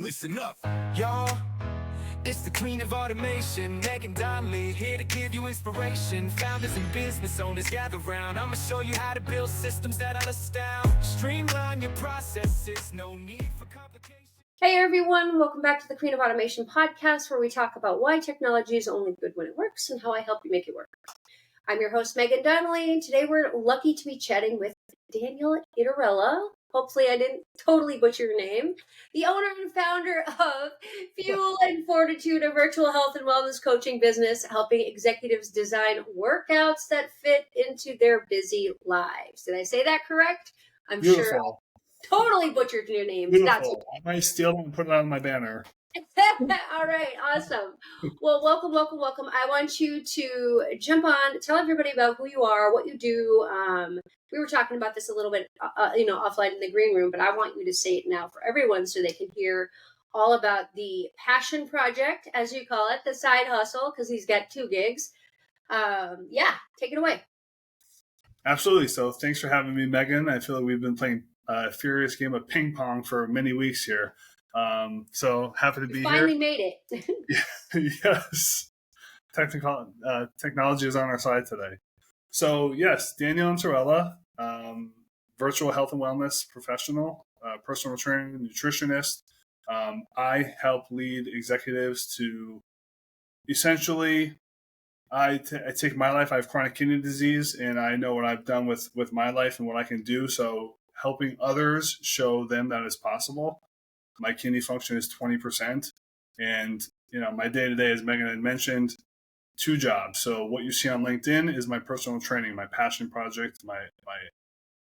listen up, y'all. It's the queen of automation, Megan Donnelly, here to give you inspiration. Founders and business owners gather round. I'ma show you how to build systems that'll astound. Streamline your processes, no need for complication. Hey everyone, welcome back to the Queen of Automation podcast, where we talk about why technology is only good when it works and how I help you make it work. I'm your host, Megan Donnelly, and today we're lucky to be chatting with Daniel Intorella. Hopefully I didn't totally butcher your name. The owner and founder of Fuel and Fortitude, a virtual health and wellness coaching business, helping executives design workouts that fit into their busy lives. Did I say that correct? I'm Beautiful. sure I totally butchered your name. Beautiful. I might steal it and put it on my banner. All right, awesome. Well, welcome. I want you to jump on, tell everybody about who you are, what you do. We were talking about this a little bit, offline in the green room, but I want you to say it now for everyone so they can hear all about the passion project, as you call it, the side hustle, because he's got 2 gigs. Take it away. Absolutely. So thanks for having me, Megan. I feel like we've been playing a furious game of ping pong for many weeks here. So happy to be Finally here. made it. Yes. Technology is on our side today. So yes, Daniel Intorella, virtual health and wellness professional, personal trainer, nutritionist. I help lead executives to essentially, I take my life. I have chronic kidney disease, and I know what I've done with my life and what I can do. So helping others show them that it's possible. My kidney function is 20%. And, my day-to-day, as Megan had mentioned, 2 jobs. So what you see on LinkedIn is my personal training, my passion project, my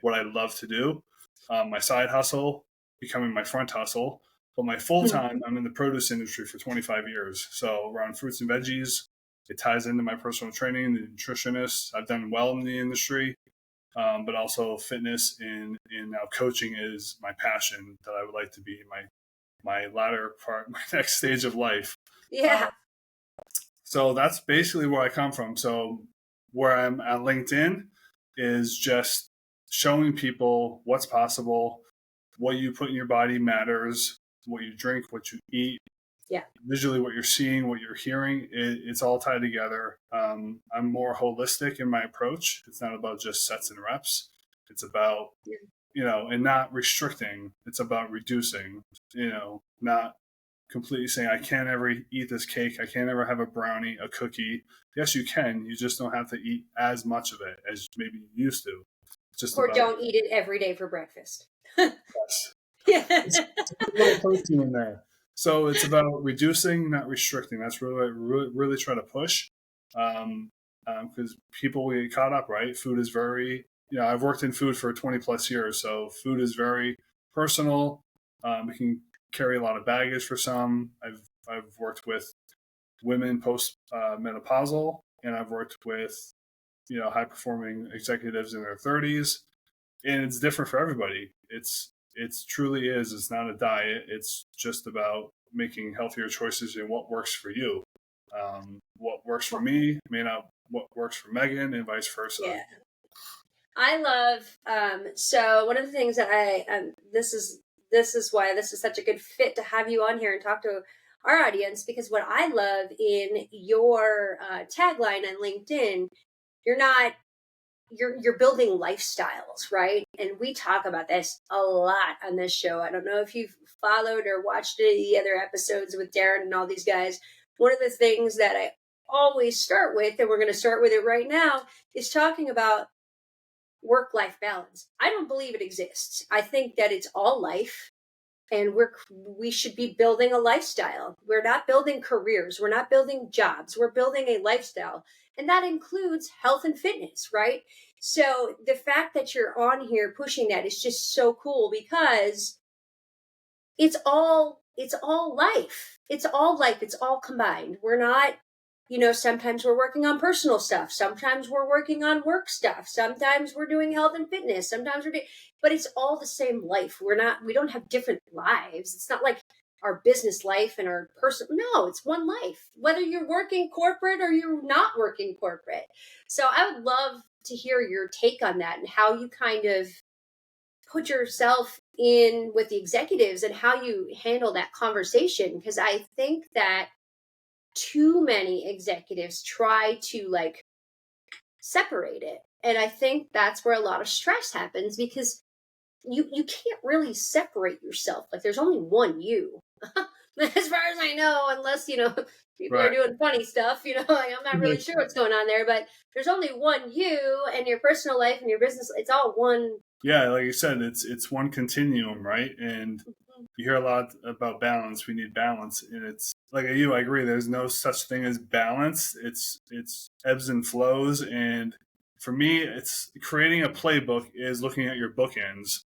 what I love to do. My side hustle, becoming my front hustle. But my full-time, I'm in the produce industry for 25 years. So around fruits and veggies, it ties into my personal training, the nutritionist. I've done well in the industry, but also fitness and now coaching is my passion that I would like to be in my latter part, my next stage of life. Yeah. So that's basically where I come from. So where I'm at LinkedIn is just showing people what's possible, what you put in your body matters, what you drink, what you eat. Yeah. Visually, what you're seeing, what you're hearing, it's all tied together. I'm more holistic in my approach. It's not about just sets and reps. It's about, and not restricting. It's about reducing, not completely saying, I can't ever eat this cake. I can't ever have a brownie, a cookie. Yes, you can. You just don't have to eat as much of it as maybe you used to. Don't eat it every day for breakfast. Yes. Yeah. It's a little protein in there. So it's about reducing, not restricting. That's really, really try to push, because people get caught up, right? Food is very, I've worked in food for 20 plus years. So food is very personal. It can carry a lot of baggage for some. I've worked with women post menopausal, and I've worked with, high performing executives in their 30s, and it's different for everybody. It truly is. It's not a diet. It's just about making healthier choices and what works for you. What works for me may not what works for Megan, and vice versa. Yeah. I love, so one of the things that this is why this is such a good fit to have you on here and talk to our audience, because what I love in your tagline on LinkedIn, you're building lifestyles, right? And we talk about this a lot on this show. I don't know if you've followed or watched any of the other episodes with Darren and all these guys. One of the things that I always start with, and we're going to start with it right now, is talking about work-life balance. I don't believe it exists. I think that it's all life, and we should be building a lifestyle. We're not building careers. We're not building jobs. We're building a lifestyle. And that includes health and fitness, right? So the fact that you're on here pushing that is just so cool, because it's all life. It's all life. It's all combined. We're not, sometimes we're working on personal stuff. Sometimes we're working on work stuff. Sometimes we're doing health and fitness. Sometimes but it's all the same life. We don't have different lives. It's not like our business life and our personal. No, it's one life, whether you're working corporate or you're not working corporate. So I would love to hear your take on that and how you kind of put yourself in with the executives and how you handle that conversation, because I think that too many executives try to like separate it. And I think that's where a lot of stress happens, because you can't really separate yourself. Like there's only one you. As far as I know, unless, people are Right. doing funny stuff, like I'm not really sure what's going on there, but there's only one you, and your personal life and your business, it's all one. Yeah, like you said, it's one continuum, right? And you hear a lot about balance. We need balance, and it's like you. I agree. There's no such thing as balance. It's ebbs and flows, and for me, it's creating a playbook is looking at your bookends.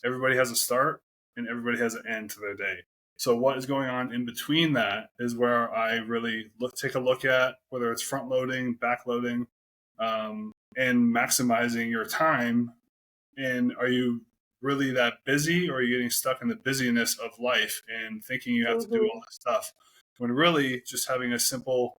Everybody has a start, and everybody has an end to their day. So what is going on in between that is where I really take a look at whether it's front loading, back loading, and maximizing your time. And are you really that busy, or are you getting stuck in the busyness of life and thinking you have to do all Mhm. this stuff when really just having a simple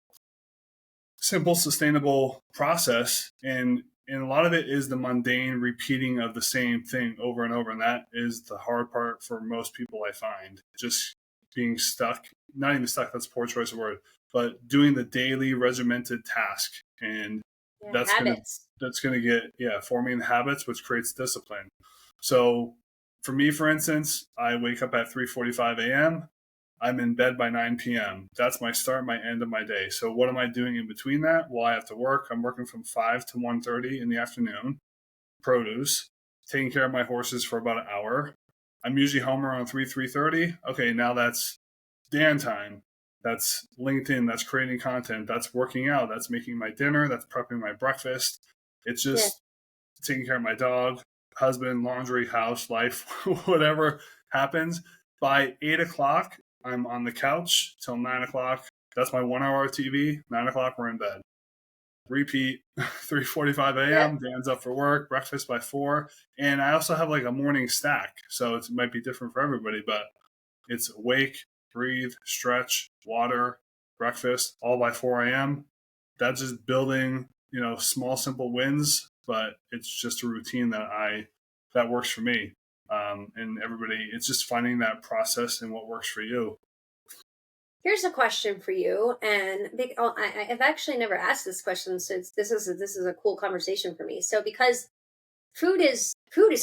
sustainable process, and a lot of it is the mundane repeating of the same thing over and over, and that is the hard part for most people. I find just being stuck, not even stuck, that's a poor choice of word, but doing the daily regimented task. And Yeah, that's going to habits. get, yeah, forming habits, which creates discipline. So for me, for instance, I wake up at 3:45 a.m. I'm in bed by 9 p.m. That's my start, my end of my day. So what am I doing in between that? Well, I have to work. I'm working from 5 to 1:30 in the afternoon, produce, taking care of my horses for about an hour. I'm usually home around 3:30. Okay, now that's Dan time. That's LinkedIn. That's creating content. That's working out. That's making my dinner. That's prepping my breakfast. It's Yeah. just taking care of my dog, husband, laundry, house, life, whatever happens. By 8 o'clock, I'm on the couch till 9 o'clock. That's my 1 hour of TV. 9 o'clock, we're in bed. Repeat. 3:45 Yeah. a.m. Dan's up for work. Breakfast by 4. And I also have like a morning stack, so it might be different for everybody, but it's wake, breathe, stretch, water, breakfast, all by 4 a.m. That's just building, small, simple wins, but it's just a routine that works for me. And everybody, it's just finding that process and what works for you. Here's a question for you, and I've actually never asked this question, so this is a cool conversation for me. So because food is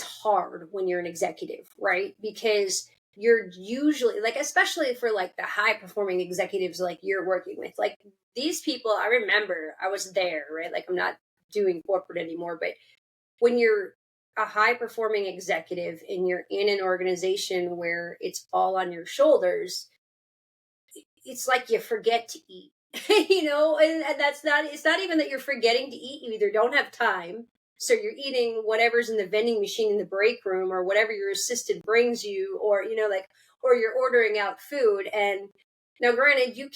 hard when you're an executive, right? Because you're usually like, especially for like the high performing executives like you're working with, like these people. I remember I was there, right? Like I'm not doing corporate anymore, but when you're a high performing executive and you're in an organization where it's all on your shoulders, it's like you forget to eat. And that's not, it's not even that you're forgetting to eat. You either don't have time, so you're eating whatever's in the vending machine in the break room or whatever your assistant brings you, or or you're ordering out food. And now granted, you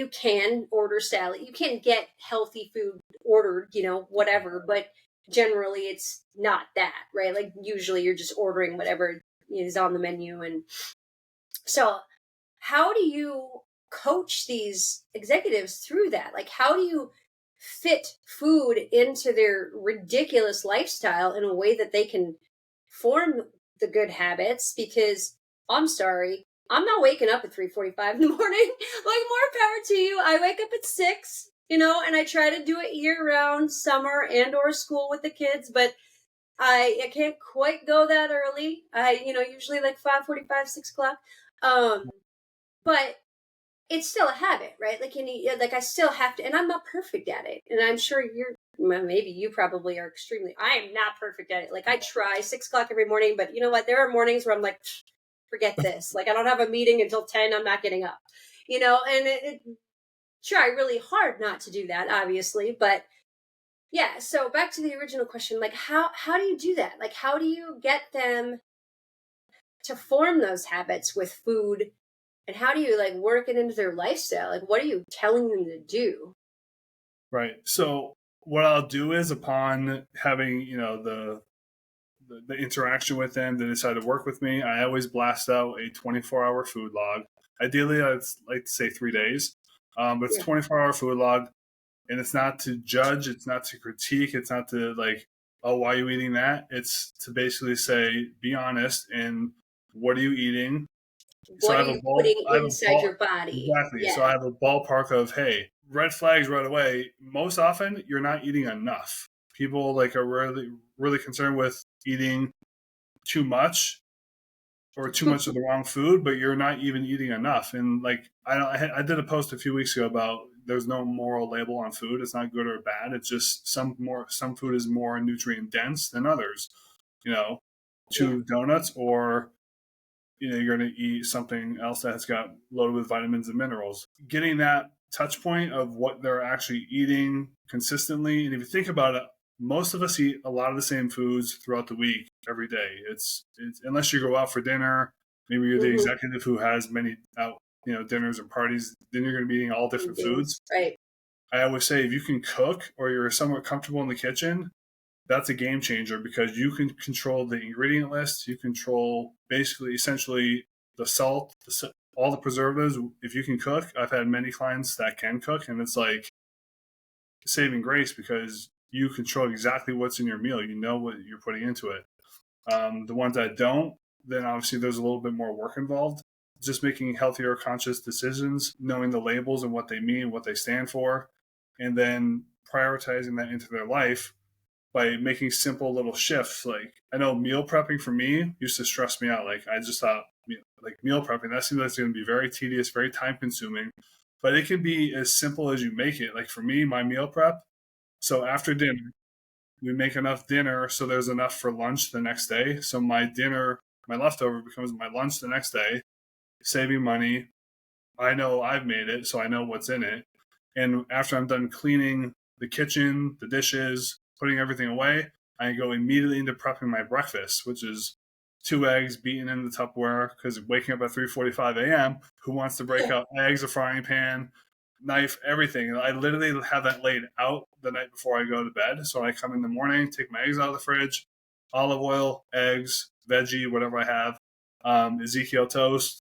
can order salad, you can get healthy food ordered, whatever, but generally it's not that, right? Like usually you're just ordering whatever is on the menu. And so how do you coach these executives through that? Like, how do you fit food into their ridiculous lifestyle in a way that they can form the good habits? Because I'm sorry, I'm not waking up at 3:45 in the morning. Like, more power to you. I wake up at 6, and I try to do it year round, summer and or school with the kids, but I can't quite go that early. I, usually like 5:45, 6 o'clock. But it's still a habit, right? Like like I still have to, and I'm not perfect at it. And I'm sure maybe you probably are extremely. I am not perfect at it. Like I try 6 o'clock every morning, but you know what? There are mornings where I'm like, forget this. Like I don't have a meeting until 10. I'm not getting up. And try really hard not to do that, obviously, but yeah. So back to the original question, like how do you do that? Like how do you get them to form those habits with food? And how do you like work it into their lifestyle? Like, what are you telling them to do? Right. So what I'll do is upon having, the interaction with them, they decide to work with me, I always blast out a 24-hour food log. Ideally, I'd like to say 3 days, but it's Yeah. 24-hour food log, and it's not to judge, it's not to critique, it's not to like oh, why are you eating that? It's to basically say, be honest, and what are you eating? So What I are have a you putting inside ball, your body? exactly. So I Yeah. have a ballpark of, hey, red flags right away. Most often, you're not eating enough. People like are really concerned with eating too much or too much of the wrong food, but you're not even eating enough. And like I did a post a few weeks ago about there's no moral label on food. It's not good or bad. It's just some food is more nutrient dense than others. You know, Yeah. 2 donuts or you're going to eat something else that's got loaded with vitamins and minerals. Getting that touch point of what they're actually eating consistently, and if you think about it, most of us eat a lot of the same foods throughout the week, every day. It's unless you go out for dinner, maybe you're the Mm-hmm. executive who has many out, dinners or parties. Then you're going to be eating all different foods. Right. I always say if you can cook or you're somewhat comfortable in the kitchen, that's a game changer because you can control the ingredient list. You control basically, essentially, the salt, all the preservatives. If you can cook, I've had many clients that can cook, and it's like saving grace because you control exactly what's in your meal. You know what you're putting into it. The ones that don't, then obviously there's a little bit more work involved. Just making healthier, conscious decisions, knowing the labels and what they mean, what they stand for, and then prioritizing that into their life by making simple little shifts. Like I know meal prepping for me used to stress me out. Like I just thought like meal prepping, that seems like it's going to be very tedious, very time consuming, but it can be as simple as you make it. Like for me, my meal prep. So after dinner, we make enough dinner so there's enough for lunch the next day. So my dinner, my leftover becomes my lunch the next day, saving money. I know I've made it, so I know what's in it. And after I'm done cleaning the kitchen, the dishes, putting everything away, I go immediately into prepping my breakfast, which is 2 eggs beaten in the Tupperware because waking up at 3:45 a.m. Who wants to break out eggs, a frying pan, knife, everything? I literally have that laid out the night before I go to bed. So I come in the morning, take my eggs out of the fridge, olive oil, eggs, veggie, whatever I have, Ezekiel toast.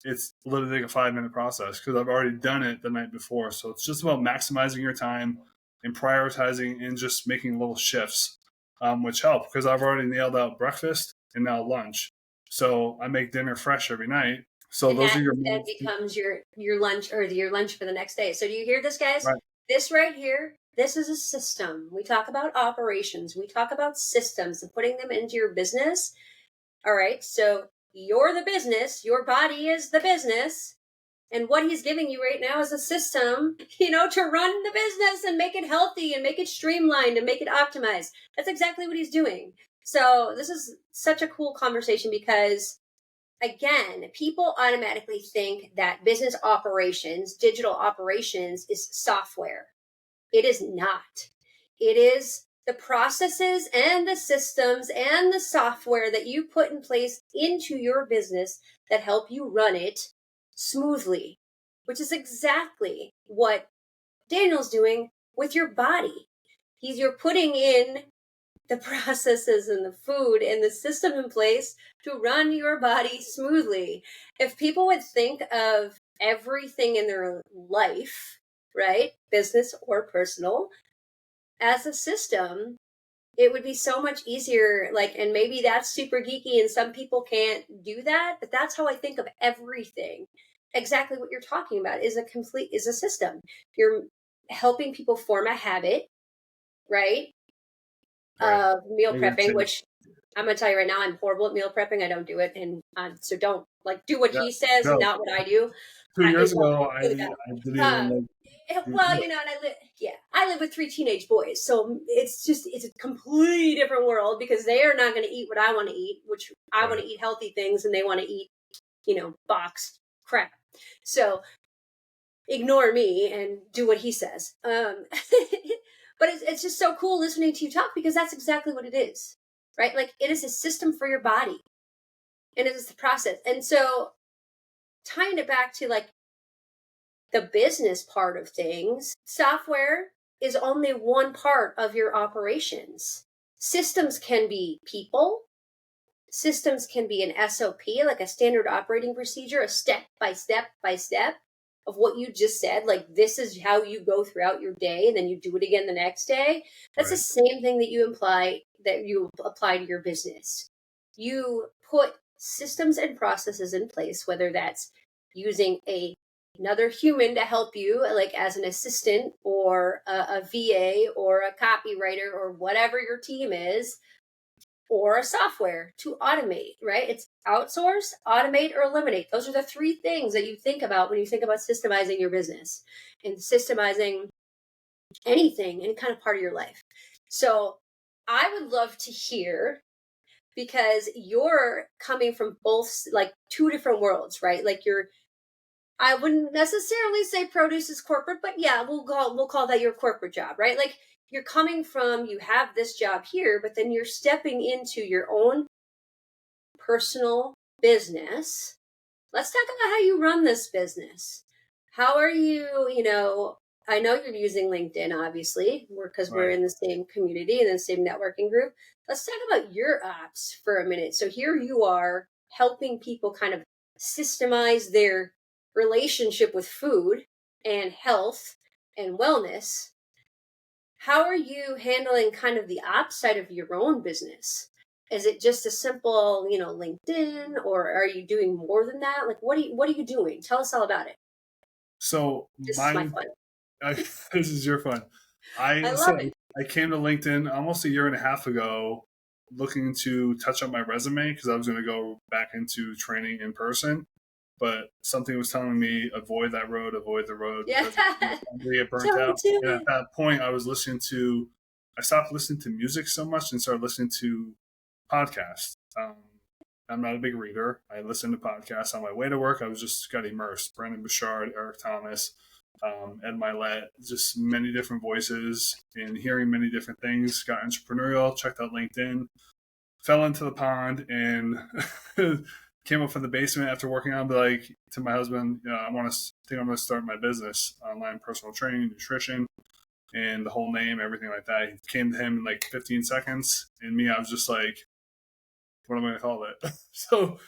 It's literally like a 5-minute process because I've already done it the night before. So it's just about maximizing your time and prioritizing and just making little shifts, which help because I've already nailed out breakfast and now lunch. So I make dinner fresh every night. So And those that are your then meals. becomes your lunch or your lunch for the next day. So do you hear this, guys? Right. This right here, this is a system. We talk about operations. We talk about systems and putting them into your business. All right. So you're the business. Your body is the business. And what he's giving you right now is a system, to run the business and make it healthy and make it streamlined and make it optimized. That's exactly what he's doing. So this is such a cool conversation because, again, people automatically think that business operations, digital operations, is software. It is not. It is the processes and the systems and the software that you put in place into your business that help you run it smoothly, which is exactly what Daniel's doing with your body. You're putting in the processes and the food and the system in place to run your body smoothly. If people would think of everything in their life, right, business or personal, as a system, it would be so much easier. And maybe that's super geeky and some people can't do that, but that's how I think of everything. Exactly what you're talking about is a system. You're helping people form a habit, right? Right. Of meal Maybe prepping, which I'm gonna tell you right now, I'm horrible at meal prepping. I don't do it, and so don't do what Yeah. he says and No. not what I do. 2 years It's ago, for I the guy. didn't even like. Well, and I live with 3 teenage boys, so it's a completely different world because they are not going to eat what I want to eat, which I want to eat healthy things, and they want to eat, boxed crap. So ignore me and do what he says. But it's just so cool listening to you talk because that's exactly what it is, right? Like it is a system for your body, and it is the process. And so tying it back to the business part of things, software is only one part of your operations. Systems can be people. Systems can be an SOP, like a standard operating procedure, a step by step by step. of what you just said, like this is how you go throughout your day and then you do it again the next day, that's the Right. same thing that you apply to your business. You put systems and processes in place, whether that's using another human to help you, like as an assistant or a VA or a copywriter or whatever your team is, or a software to automate, right? It's outsource, automate, or eliminate. Those are the three things that you think about when you think about systemizing your business and systemizing anything, any kind of part of your life. So I would love to hear, because you're coming from both, like two different worlds, right? Like I wouldn't necessarily say produce is corporate, but yeah, we'll call that your corporate job, right? Like you're coming from, you have this job here, but then you're stepping into your own personal business. Let's talk about how you run this business. How are you, I know you're using LinkedIn, obviously, because we're Right. in the same community and the same networking group. Let's talk about your ops for a minute. So here you are helping people kind of systemize their relationship with food and health and wellness. How are you handling kind of the ops side of your own business? Is it just a simple, LinkedIn, or are you doing more than that? Like, what are you doing? Tell us all about it. So This is my mine, fun. this is your fun. I I love said it. I came to LinkedIn almost a year and a half ago, looking to touch up my resume because I was going to go back into training in person. But something was telling me avoid that road, avoid the road Yeah. because I'm going to get burnt Don't out. do And at it. that point, I stopped listening to music so much and started listening to podcasts. I'm not a big reader. I listen to podcasts on my way to work. I was just got immersed. Brandon Bouchard, Eric Thomas, Ed Milet, just many different voices and hearing many different things. Got entrepreneurial, checked out LinkedIn, fell into the pond, and came up from the basement after working on. But like to my husband, think I'm going to start my business, online personal training, nutrition, and the whole name, everything like that. It came to him in like 15 seconds, and me, I was just like, what am I going to call it? So,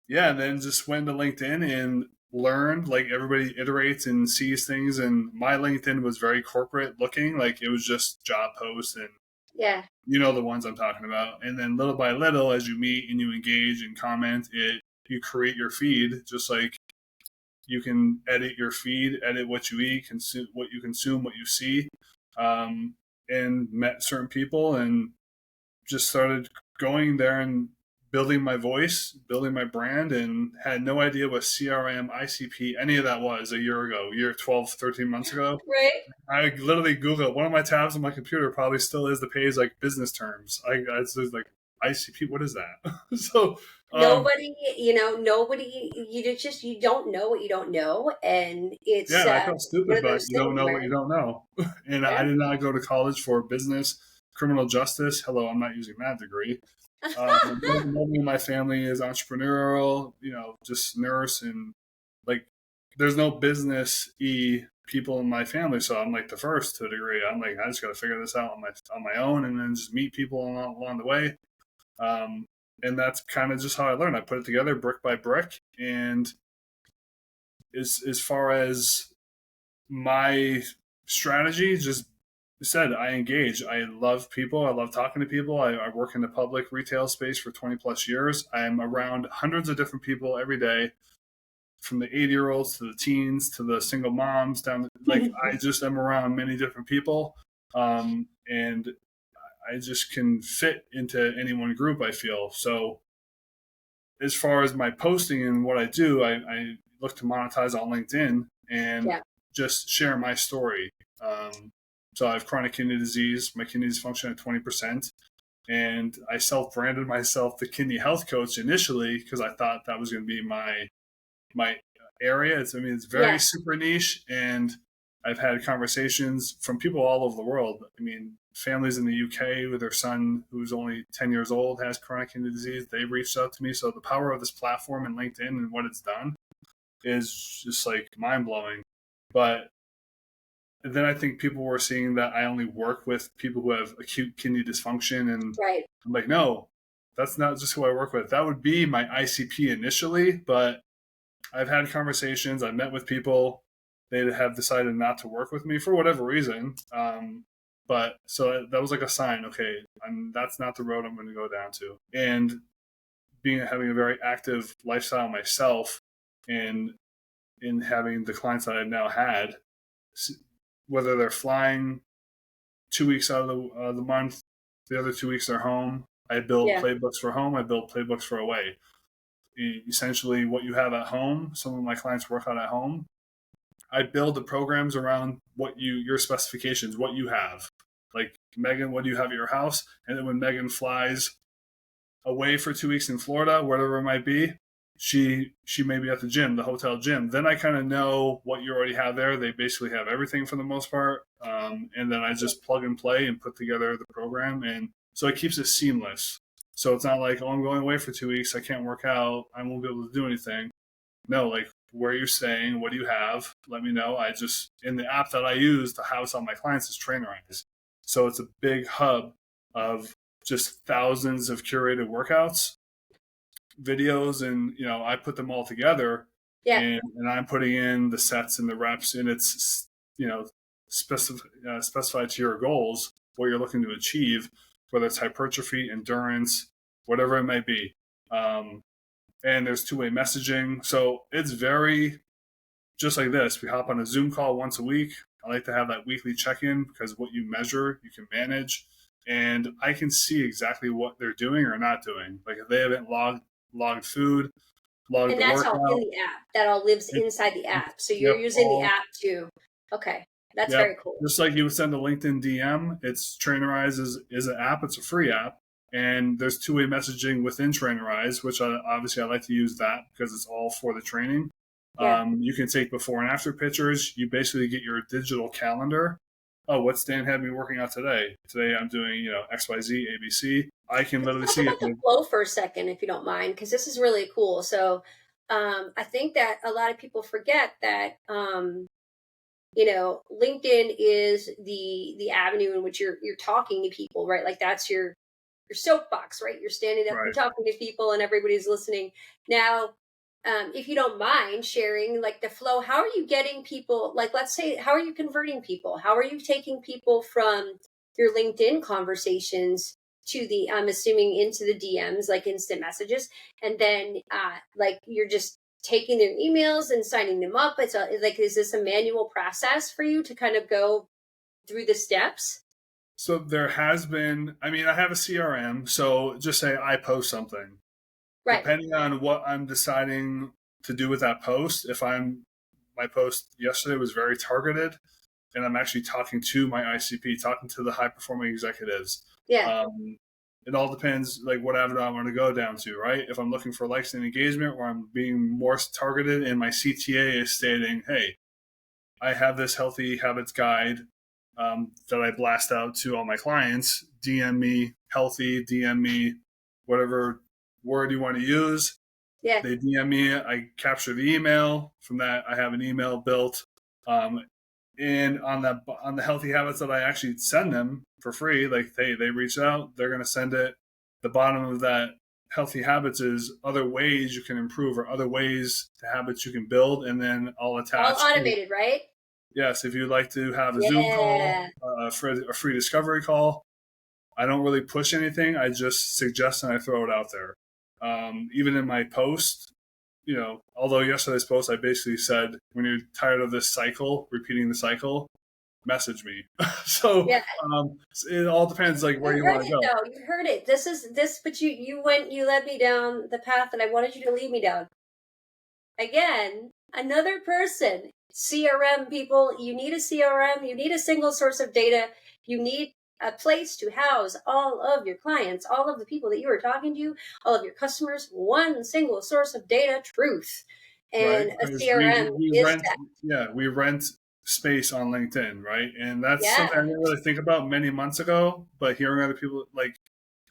yeah, and then just went to LinkedIn and learned, like everybody iterates and sees things. And my LinkedIn was very corporate looking, like it was just job posts and Yeah. the ones I'm talking about. And then little by little, as you meet and you engage and comment, you create your feed, just like you can edit your feed, edit what you eat, consume what you consume, what you see, and met certain people and just started going there and building my voice, building my brand, and had no idea what CRM, ICP, any of that was a year ago, 12, 13 months ago. Right. I literally Googled one of my tabs on my computer probably still is the page like business terms. It's just like ICP, what is that? So, Nobody, you don't know what you don't know. And it's yeah, I felt one stupid, of but those you don't things, know what you man. don't know. And I Yeah. did not go to college for business, criminal justice. Hello, I'm not using that degree. Nobody in my family is entrepreneurial, just nurse and like there's no business people in my family. So I'm like the first to a degree. I'm like, I just got to figure this out on my own and then just meet people along the way. Um, and that's kind of just how I learned. I put it together brick by brick. And as far as my strategy, just said I engage. I love people. I love talking to people. I work in the public retail space for 20 plus years. I'm around hundreds of different people every day, from the 80-year-olds to the teens to the single moms down like I just am around many different people. And I just can fit into any one group, I feel. So as far as my posting and what I do, I look to monetize on LinkedIn and Yeah. just share my story. So I have chronic kidney disease. My kidneys function at 20%. And I self-branded myself the kidney health coach initially because I thought that was going to be my area. It's very Yeah. super niche, and I've had conversations from people all over the world. Families in the UK with their son who's only 10 years old has chronic kidney disease. They reached out to me. So the power of this platform and LinkedIn and what it's done is just like mind blowing. But then I think people were seeing that I only work with people who have acute kidney dysfunction, and Right. I'm like, no, that's not just who I work with. That would be my ICP initially, but I've had conversations. I've met with people. They have decided not to work with me for whatever reason. But so that was like a sign. Okay, that's not the road I'm going to go down to. And having a very active lifestyle myself, and in having the clients that I've now had, whether they're flying 2 weeks out of the month, the other 2 weeks they're home. I build Yeah. playbooks for home. I build playbooks for away. Essentially, what you have at home. Some of my clients work out at home. I build the programs around your specifications, what you have. Like Megan, what do you have at your house? And then when Megan flies away for 2 weeks in Florida, whatever it might be, she may be at the gym, the hotel gym. Then I kind of know what you already have there. They basically have everything for the most part, and then I just plug and play and put together the program, and so it keeps it seamless. So it's not like, oh, I'm going away for 2 weeks, I can't work out, I won't be able to do anything. No, like, where you're staying, what do you have? Let me know. I just, in the app that I use to house all my clients is Trainerize. So it's a big hub of just thousands of curated workouts, videos, and I put them all together. Yeah. And I'm putting in the sets and the reps, and it's specified to your goals, what you're looking to achieve, whether it's hypertrophy, endurance, whatever it might be. And there's two-way messaging. So it's very just like this. We hop on a Zoom call once a week. I like to have that weekly check-in because what you measure, you can manage. And I can see exactly what they're doing or not doing. Like if they haven't logged food, logged And the that's all workout. in the app. That all lives inside the app. So you're Yep, using the app too. Okay. That's yep. very cool. Just like you would send a LinkedIn DM, it's Trainerize is an app. It's a free app. And there's two-way messaging within Trainerize, which obviously I like to use that because it's all for the training. Yeah. You can take before and after pictures. You basically get your digital calendar. Oh, what's Dan had me working out today? Today I'm doing, XYZ, ABC. I can literally Talk see about it. the flow for a second, if you don't mind, because this is really cool. So I think that a lot of people forget that LinkedIn is the avenue in which you're talking to people, right? Like that's your soapbox, right? You're standing up, Right. you're talking to people, and everybody's listening. Now, if you don't mind sharing, like the flow, how are you getting people? Like, let's say, how are you converting people? How are you taking people from your LinkedIn conversations to the, I'm assuming, into the DMs, like instant messages, and then like you're just taking their emails and signing them up? It's like, is this a manual process for you to kind of go through the steps? So there has been, I have a CRM. So just say I post something. Right. Depending on what I'm deciding to do with that post, my post yesterday was very targeted, and I'm actually talking to my ICP, talking to the high performing executives. Yeah. It all depends, like what avenue I want to go down to, right? If I'm looking for likes and engagement, or I'm being more targeted, and my CTA is stating, "Hey, I have this healthy habits guide that I blast out to all my clients. DM me healthy, DM me whatever word you want to use." Yeah. They DM me, I capture the email. From that, I have an email built. And on the healthy habits that I actually send them for free, like they reach out, they're going to send it. The bottom of that healthy habits is other ways you can improve or other ways to habits you can build, and then I'll attach. All automated, right? Yes, if you'd like to have a Zoom Yeah. call, for a free discovery call, I don't really push anything. I just suggest and I throw it out there. Even in my post, although yesterday's post, I basically said, when you're tired of this cycle, repeating the cycle, message me. So Yeah. it all depends, like where You you heard want to it go. though. You heard it. This is this, but you led me down the path that I wanted you to lead me down. Again, another person. CRM people, you need a CRM, you need a single source of data, you need a place to house all of your clients, all of the people that you are talking to, all of your customers, one single source of data, truth. Right, And a because CRM is that. we rent space on LinkedIn, right? And that's something I Yeah. didn't really think about many months ago, but hearing other people, like,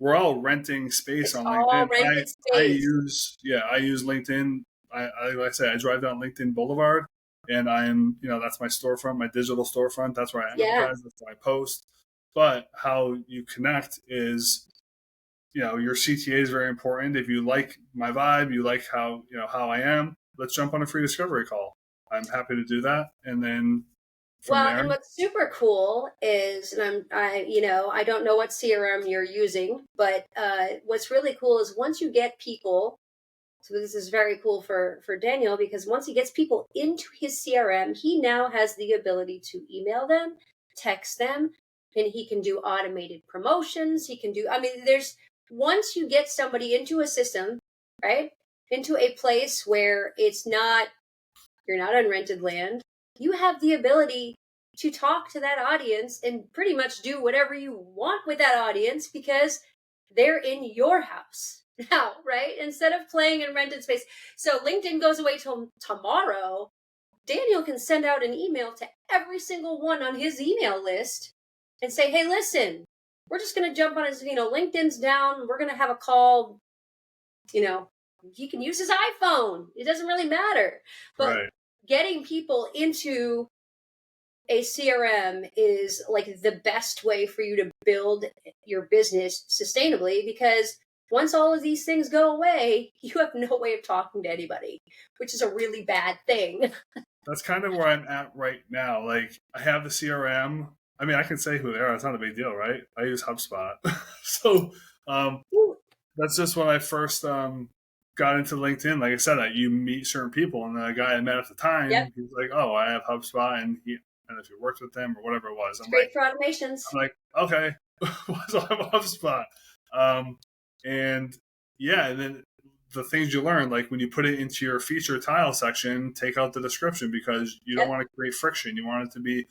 we're all renting space It's on all LinkedIn. rented I space. use LinkedIn. Like I say, I drive down LinkedIn Boulevard, and that's my storefront, my digital storefront. That's where I Yeah. advertise. That's where I post. But how you connect is, your CTA is very important. If you like my vibe, you like how I am, let's jump on a free discovery call. I'm happy to do that. And then from there. And what's super cool is, and I don't know what CRM you're using, but what's really cool is once you get people. So this is very cool for Daniel, because once he gets people into his CRM, he now has the ability to email them, text them, and he can do automated promotions. He can do, once you get somebody into a system, right, into a place where you're not on rented land, you have the ability to talk to that audience and pretty much do whatever you want with that audience because they're in your house now, right? Instead of playing in rented space. So LinkedIn goes away till tomorrow. Daniel can send out an email to every single one on his email list and say, hey, listen, we're just going to jump on his, LinkedIn's down. We're going to have a call. He can use his iPhone. It doesn't really matter. But getting people into a CRM is like the best way for you to build your business sustainably, because once all of these things go away, you have no way of talking to anybody, which is a really bad thing. That's kind of where I'm at right now. Like, I have the CRM. I mean, I can say who they are. It's not a big deal, right? I use HubSpot. So that's just when I first got into LinkedIn. Like I said, you meet certain people, and the guy I met at the time, he's like, "Oh, I have HubSpot," and if you worked with them or whatever it was, Great for automations. I'm like, okay, so I have HubSpot, and then the things you learn, like when you put it into your feature tile section, take out the description because you don't want to create friction. You want it to be,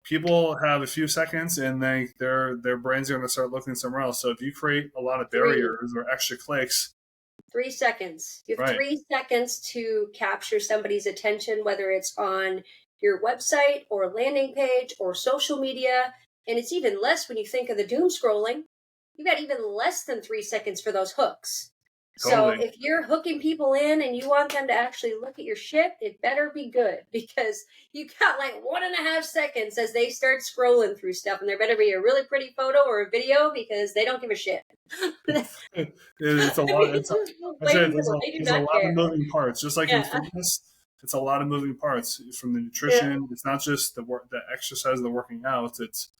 people have a few seconds and their brains are going to start looking somewhere else. So if you create a lot of barriers or extra clicks. 3 seconds. You have 3 seconds to capture somebody's attention, whether it's on your website or landing page or social media. And it's even less when you think of the doom scrolling. You've got even less than 3 seconds for those hooks. Totally. So if you're hooking people in and you want them to actually look at your shit, it better be good, because you got like 1.5 seconds as they start scrolling through stuff, and there better be a really pretty photo or a video because they don't give a shit. It's a lot. There's a lot of moving parts, just like in fitness. It's a lot of moving parts from the nutrition. Yeah. It's not just the exercise, the working out. It's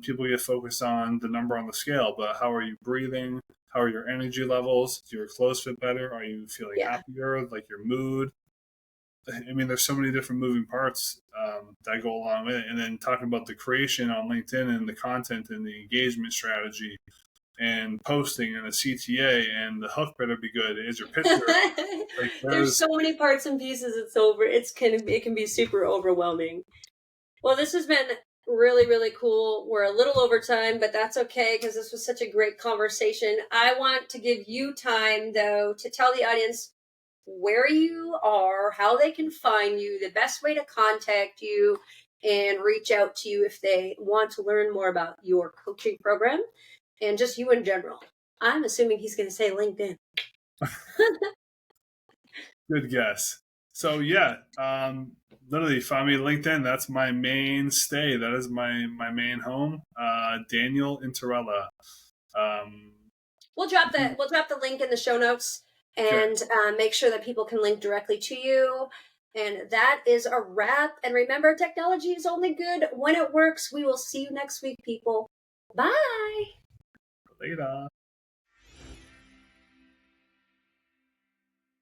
people get focused on the number on the scale, but how are you breathing? How are your energy levels? Do your clothes fit better? Are you feeling happier? Like your mood? I mean, there's so many different moving parts that go along with it. And then talking about the creation on LinkedIn and the content and the engagement strategy and posting and the CTA and the hook better be good. Is your picture? Like, there's so many parts and pieces. It can be super overwhelming. Well, this has been really, really cool. We're a little over time, but that's okay because this was such a great conversation. I want to give you time, though, to tell the audience where you are, how they can find you, the best way to contact you, and reach out to you if they want to learn more about your coaching program and just you in general. I'm assuming he's going to say LinkedIn. Good guess. So literally find me LinkedIn. That's my mainstay. That is my main home. Daniel Intorella. We'll drop the link in the show notes and make sure that people can link directly to you. And that is a wrap. And remember, technology is only good when it works. We will see you next week, people. Bye. Later.